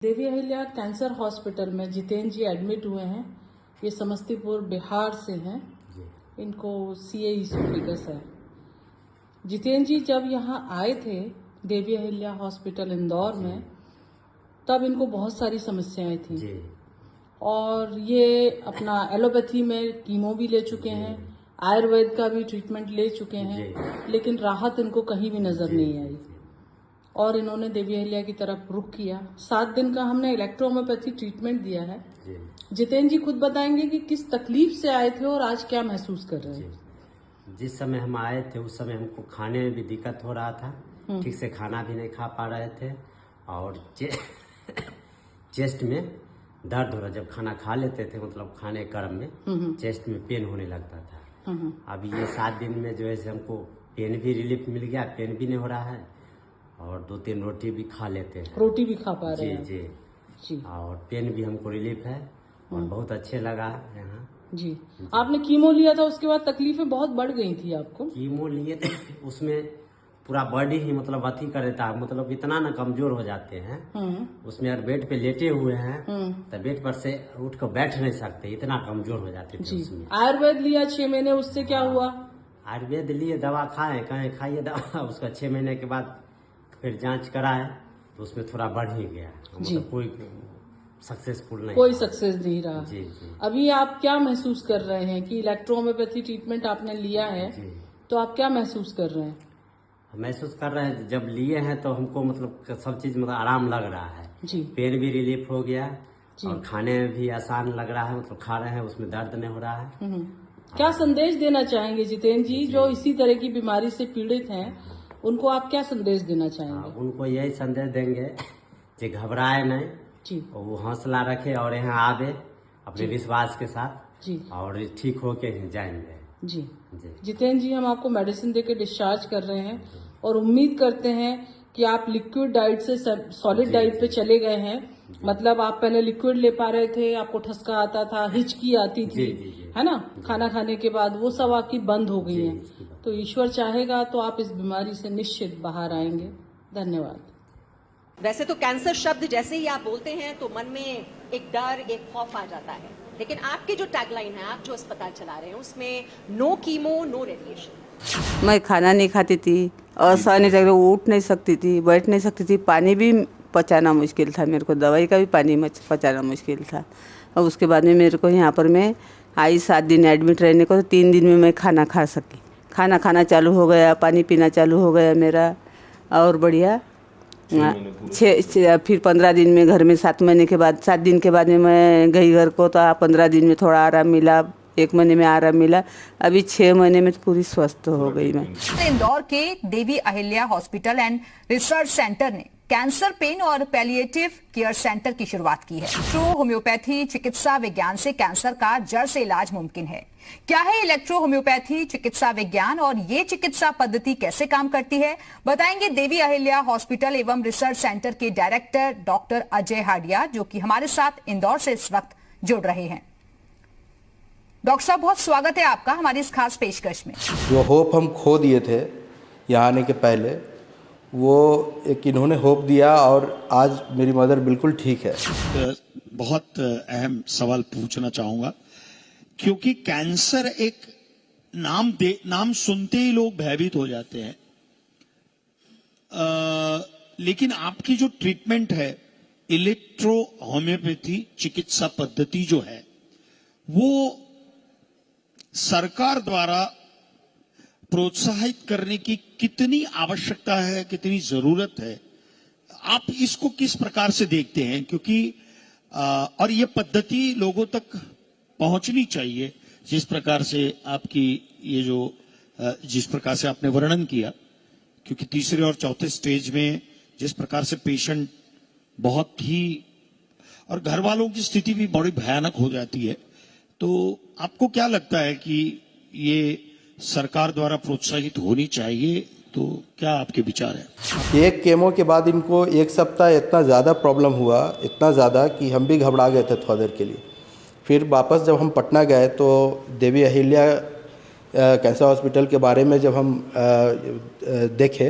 देवी Ahilya cancer hospital में जितेंद्र जी admit हुए हैं। ये समस्तीपुर बिहार से हैं। इनको CA इसोफेगस है। जितेंद्र जी जब यहाँ आए थे देवी अहिल्या हॉस्पिटल इंदौर में, तब इनको बहुत सारी समस्याएं थी और ये अपना एलोपैथी में कीमो भी ले चुके हैं, आयुर्वेद का भी ट्रीटमेंट ले चुके हैं, लेकिन राहत इनको कहीं भी नजर नहीं आई और इन्होंने देवी अहिल्या की तरफ रुख किया। 7 दिन का हमने इलेक्ट्रोहोम्योपैथी ट्रीटमेंट दिया है। जितेंद्र जी खुद बताएंगे कि किस तकलीफ से आए थे और आज क्या महसूस कर रहे हैं। जिस समय हम आए थे उस समय हमको खाने में भी दिक्कत हो रहा था, ठीक से खाना भी नहीं खा पा रहे थे और चेस्ट में दर्द हो रहा। जब खाना खा लेते थे मतलब खाने क्रम में चेस्ट में पेन होने लगता था। अभी ये 7 दिन में जो है हमको पेन भी रिलीफ मिल गया, पेन भी नहीं हो रहा है और 2-3 रोटी भी खा लेते हैं। रोटी भी खा पा रहे हैं। जी और पेन भी हमको रिलीफ है और बहुत अच्छे लगा यहाँ। जी आपने कीमो लिया था, उसके बाद तकलीफें बहुत बढ़ गई थी आपको। कीमो लिए थे उसमें पूरा बॉडी ही मतलब अथी कर देता है, मतलब इतना ना कमजोर हो जाते हैं। उसमें अगर बेड पे लेटे हुए हैं तो बेड पर से उठ कर बैठ नहीं सकते, इतना कमजोर हो जाते थे उसमें। आयुर्वेद लिया 6 महीने, उससे क्या हुआ? आयुर्वेद लिए, दवा खाए, कहें खाइए दवा, उसका 6 महीने के बाद फिर जांच कराए तो उसमें थोड़ा बढ़ ही गया, मतलब कोई सक्सेसफुल नहीं, कोई सक्सेस नहीं रहा। जी। अभी आप क्या महसूस कर रहे हैं कि इलेक्ट्रोहोम्योपैथी ट्रीटमेंट आपने लिया है, तो आप क्या महसूस कर रहे हैं? महसूस कर रहे हैं, जब लिए हैं तो हमको मतलब सब चीज मतलब आराम लग रहा है। जी पेन भी रिलीफ हो गया और खाने में भी आसान लग रहा है, मतलब खा रहे हैं उसमें दर्द नहीं हो रहा है। क्या संदेश देना चाहेंगे जितेंद्र जी, जो इसी तरह की बीमारी से पीड़ित हैं, उनको आप क्या संदेश देना चाहेंगे? उनको यही संदेश देंगे कि घबराए नहीं जी, और वो हौसला रखे और यहाँ आवे अपने विश्वास के साथ जी और ठीक होके ही जाएंगे। जी जितेंद्र जी, हम आपको मेडिसिन देके डिस्चार्ज कर रहे हैं और उम्मीद करते हैं कि आप लिक्विड डाइट से सॉलिड डाइट पे चले गए हैं। मतलब आप पहले लिक्विड ले पा रहे थे, आपको ठसका आता था, हिचकी आती थी, है ना, खाना खाने के बाद, वो सब आपकी बंद हो गई है। तो ईश्वर चाहेगा तो आप इस बीमारी से निश्चित बाहर आएंगे। धन्यवाद। वैसे तो कैंसर शब्द जैसे ही आप बोलते हैं तो मन में एक डर, एक खौफ आ जाता है, लेकिन आपके जो टैगलाइन है, आप जो अस्पताल चला रहे हैं, उसमें नो कीमो नो रेडिएशन। मैं खाना नहीं खाती थी, असहनीय जगह उठ नहीं सकती थी, बैठ नहीं सकती थी, पानी भी पचाना मुश्किल था मेरे को, दवाई का भी पानी पचाना मुश्किल था। और उसके बाद में मेरे को यहाँ पर मैं आई 7 दिन एडमिट रहने को, तो 3 दिन में मैं खाना खा सकी, खाना चालू हो गया, पानी पीना चालू हो गया मेरा और बढ़िया। फिर 15 दिन में घर में 7 महीने के बाद, 7 दिन के बाद में मैं गई घर को, तो 15 दिन में थोड़ा आराम मिला, 1 महीने में आराम मिला, अभी 6 महीने में पूरी स्वस्थ हो गई मैं। इंदौर के Devi Ahilya hospital and research centre ने कैंसर पेन और पैलिएटिव केयर सेंटर की शुरुआत की है। इलेक्ट्रो होम्योपैथी चिकित्सा विज्ञान से कैंसर का जड़ से इलाज मुमकिन है। क्या है इलेक्ट्रो होम्योपैथी चिकित्सा विज्ञान और ये चिकित्सा पद्धति कैसे काम करती है, बताएंगे देवी अहिल्या हॉस्पिटल एवं रिसर्च सेंटर के डायरेक्टर डॉक्टर अजय हाडिया, जो कि हमारे साथ इंदौर से इस वक्त जुड़ रहे हैं। डॉक्टर साहब, बहुत स्वागत है आपका हमारी इस खास पेशकश में। जो होप हम खो दिए थे यहाँ आने के पहले, वो एक इन्होंने होप दिया और आज मेरी मदर बिल्कुल ठीक है। बहुत अहम सवाल पूछना चाहूंगा, क्योंकि कैंसर एक नाम सुनते ही लोग भयभीत हो जाते हैं, लेकिन आपकी जो ट्रीटमेंट है, इलेक्ट्रो होम्योपैथी चिकित्सा पद्धति जो है, वो सरकार द्वारा प्रोत्साहित करने की कितनी आवश्यकता है, कितनी जरूरत है, आप इसको किस प्रकार से देखते हैं? क्योंकि और ये पद्धति लोगों तक पहुंचनी चाहिए, जिस प्रकार से आपकी ये जो जिस प्रकार से आपने वर्णन किया, क्योंकि तीसरे और चौथे स्टेज में जिस प्रकार से पेशेंट बहुत ही, और घर वालों की स्थिति भी बड़ी भयानक हो जाती है, तो आपको क्या लगता है कि ये सरकार द्वारा प्रोत्साहित होनी चाहिए? तो क्या आपके विचार है? एक केमो के बाद इनको 1 सप्ताह इतना ज़्यादा प्रॉब्लम हुआ, इतना ज़्यादा कि हम भी घबरा गए थे थोड़ी देर के लिए। फिर वापस जब हम पटना गए तो देवी अहिल्या कैंसर हॉस्पिटल के बारे में जब हम देखे,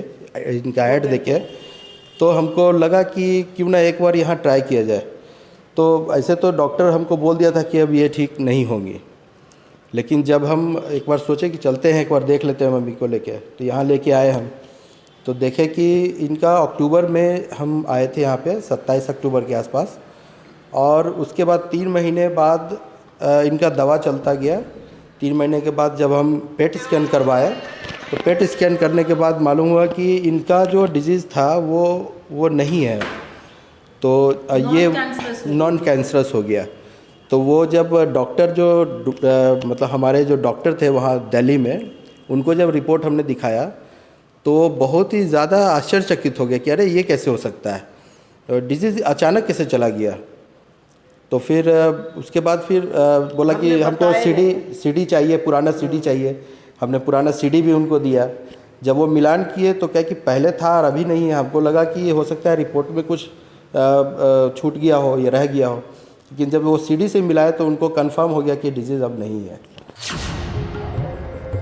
इनका ऐड देखे, तो हमको लगा कि क्यों ना एक बार यहाँ ट्राई किया जाए। तो ऐसे तो डॉक्टर हमको बोल दिया था कि अब ये ठीक नहीं होंगी, लेकिन जब हम एक बार सोचे कि चलते हैं एक बार देख लेते हैं मम्मी को लेके, तो यहाँ लेके आए हम, तो देखे कि इनका अक्टूबर में हम आए थे यहाँ पे 27 अक्टूबर के आसपास, और उसके बाद 3 महीने बाद इनका दवा चलता गया। 3 महीने के बाद जब हम पेट स्कैन करवाए, तो पेट स्कैन करने के बाद मालूम हुआ कि इनका जो डिजीज़ था वो नहीं है, तो ये नॉन कैंसरस हो गया। तो वो जब डॉक्टर जो मतलब हमारे जो डॉक्टर थे वहाँ दिल्ली में, उनको जब रिपोर्ट हमने दिखाया तो बहुत ही ज़्यादा आश्चर्यचकित हो गया कि अरे ये कैसे हो सकता है, डिजीज़ अचानक कैसे चला गया। तो फिर उसके बाद फिर बोला कि हमको सीडी चाहिए, पुराना सीडी चाहिए। हमने पुराना सीडी भी उनको दिया। जब वो मिलान किए तो क्या कि पहले था और अभी नहीं है। हमको लगा कि ये हो सकता है रिपोर्ट में कुछ छूट गया हो या रह गया हो, लेकिन जब वो सीडी से मिलाया तो उनको कंफर्म हो गया कि डिजीज़ अब नहीं है।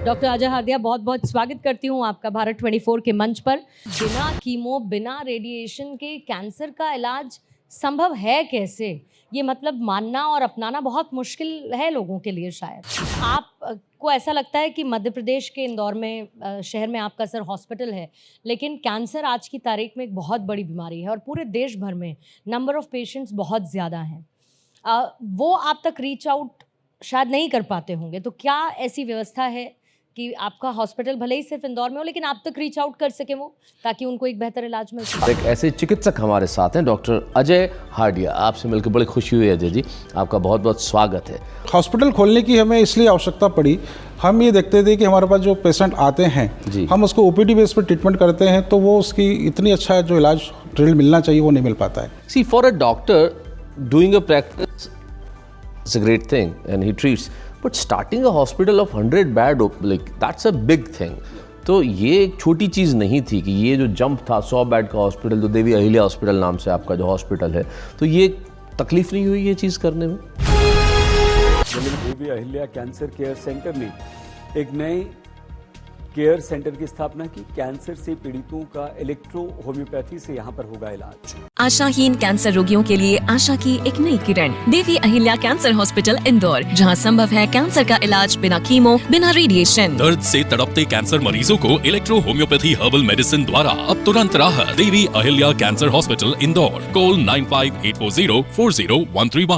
डॉक्टर अजय हरदिया, बहुत बहुत स्वागत करती हूँ आपका भारत 24 के मंच पर। बिना कीमो, बिना रेडिएशन के कैंसर का इलाज संभव है कैसे? ये मतलब मानना और अपनाना बहुत मुश्किल है लोगों के लिए शायद। आपको ऐसा लगता है कि मध्य प्रदेश के इंदौर में शहर में आपका सर हॉस्पिटल है, लेकिन कैंसर आज की तारीख में एक बहुत बड़ी बीमारी है और पूरे देश भर में नंबर ऑफ पेशेंट्स बहुत ज़्यादा हैं। वो आप तक रीच आउट शायद नहीं कर पाते होंगे, तो क्या ऐसी व्यवस्था है कि आपका हॉस्पिटल भले ही सिर्फ इंदौर में हो लेकिन आप तक रीच आउट कर सके वो, ताकि उनको एक बेहतर इलाज मिल सके? एक ऐसे चिकित्सक हमारे साथ हैं डॉक्टर अजय हार्डिया। आपसे मिलकर बड़ी खुशी हुई अजय जी, आपका बहुत बहुत स्वागत है। हॉस्पिटल खोलने की हमें इसलिए आवश्यकता पड़ी, हम ये देखते थे कि हमारे पास जो पेशेंट आते हैं हम उसको ओपीडी बेस पर ट्रीटमेंट करते हैं, तो वो उसकी इतनी अच्छा जो इलाज मिलना चाहिए वो नहीं मिल पाता है। See for a doctor doing a practice is a great thing and he treats, but starting a hospital of 100 bed like that's a big thing. तो ये एक छोटी चीज़ नहीं थी कि ये जो जंप था 100 बेड का हॉस्पिटल, जो देवी अहिल्या हॉस्पिटल नाम से आपका जो हॉस्पिटल है, तो ये तकलीफ नहीं हुई ये चीज़ करने में? देवी अहिल्या कैंसर केयर सेंटर ने एक नए केयर सेंटर की स्थापना की। कैंसर से पीड़ितों का इलेक्ट्रो होम्योपैथी से यहाँ पर होगा इलाज। आशाहीन कैंसर रोगियों के लिए आशा की एक नई किरण, देवी अहिल्या कैंसर हॉस्पिटल इंदौर, जहां संभव है कैंसर का इलाज बिना कीमो, बिना रेडिएशन। दर्द से तड़पते कैंसर मरीजों को इलेक्ट्रो होम्योपैथी हर्बल मेडिसिन द्वारा अब तुरंत राहत। Devi Ahilya cancer hospital Indore, call 9584040131।